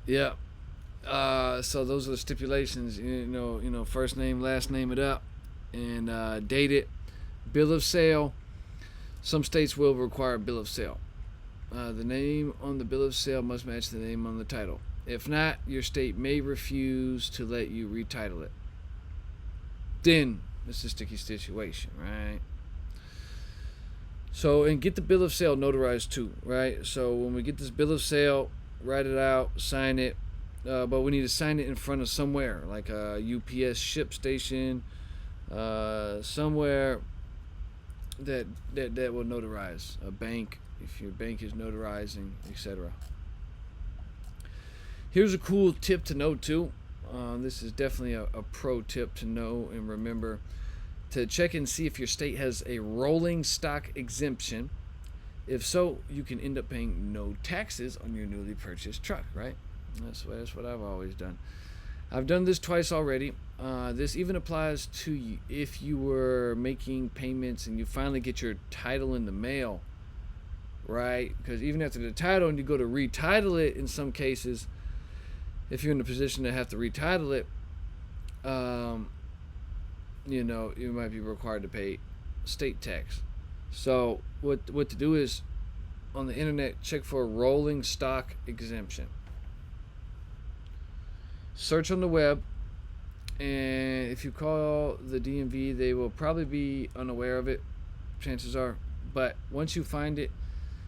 Yeah. So those are the stipulations. First name, last name it up, and date it. Bill of sale. Some states will require a bill of sale. The name on the bill of sale must match the name on the title. If not, your state may refuse to let you retitle it. Then it's a sticky situation, right? So, and get the bill of sale notarized too, right? So when we get this bill of sale, write it out, sign it, but we need to sign it in front of somewhere, like a UPS ship station, somewhere that will notarize. A bank, if your bank is notarizing, etc. Here's a cool tip to know too. This is definitely a pro tip to know and remember to check and see if your state has a rolling stock exemption. If so, you can end up paying no taxes on your newly purchased truck, right? That's what I've always done. I've done this twice already. This even applies to you if you were making payments and you finally get your title in the mail, right? Because even after the title and you go to retitle it, in some cases, if you're in a position to have to retitle it, you might be required to pay state tax. So what to do is on the internet check for a rolling stock exemption. Search on the web, and if you call the DMV, they will probably be unaware of it, chances are. But once you find it,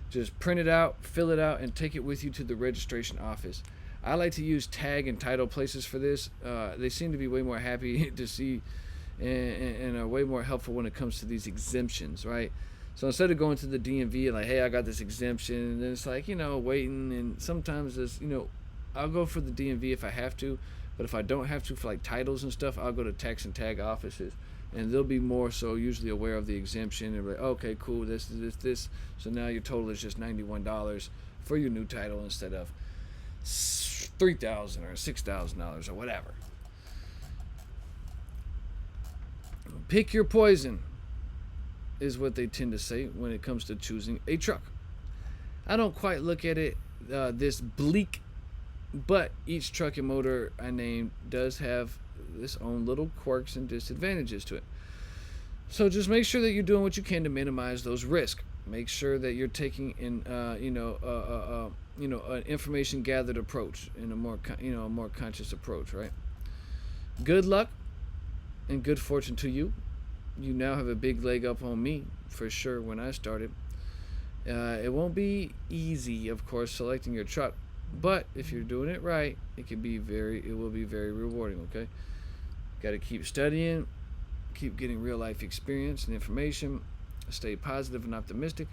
just print it out, fill it out, and take it with you to the registration office. I like to use tag and title places for this. They seem to be way more happy to see and are way more helpful when it comes to these exemptions, right? So instead of going to the DMV and like, hey, I got this exemption, and then it's like, waiting, and sometimes it's, I'll go for the DMV if I have to, but if I don't have to for like titles and stuff, I'll go to tax and tag offices, and they'll be more so usually aware of the exemption and like, okay, cool, this. So now your total is just $91 for your new title instead of $3,000 or $6,000 or whatever. Pick your poison is what they tend to say when it comes to choosing a truck. I don't quite look at it this bleak, but each truck and motor I named does have its own little quirks and disadvantages to it. So just make sure that you're doing what you can to minimize those risks. Make sure that you're taking in an information gathered approach in a more conscious approach, right? Good luck and good fortune to you. You now have a big leg up on me for sure when I started. It won't be easy, of course, selecting your truck, but if you're doing it right, it will be very rewarding. Okay, got to keep studying, keep getting real life experience and information. Stay positive and optimistic.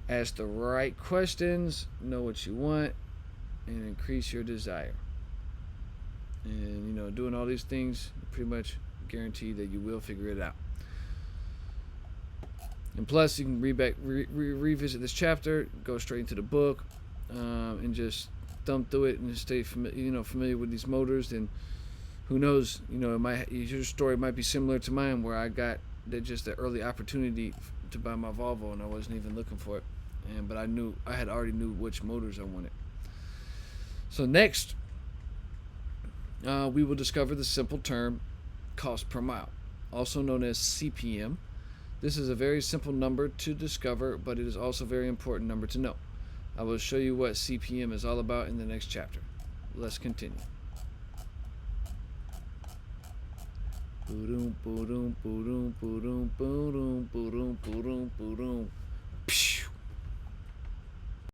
Ask the right questions. Know what you want, and increase your desire. And doing all these things pretty much guarantee that you will figure it out. And plus, you can revisit this chapter, go straight into the book, and just thumb through it and stay familiar with these motors. And who knows, your story might be similar to mine, where I got the early opportunity to buy my Volvo, and I wasn't even looking for it, but I already knew which motors I wanted. So next, we will discover the simple term cost per mile, also known as CPM. This is a very simple number to discover, but it is also a very important number to know. I will show you what CPM is all about in the next chapter. Let's continue. Boom, boom, boom, boom, boom, boom, boom, boom, boom, boom, boom.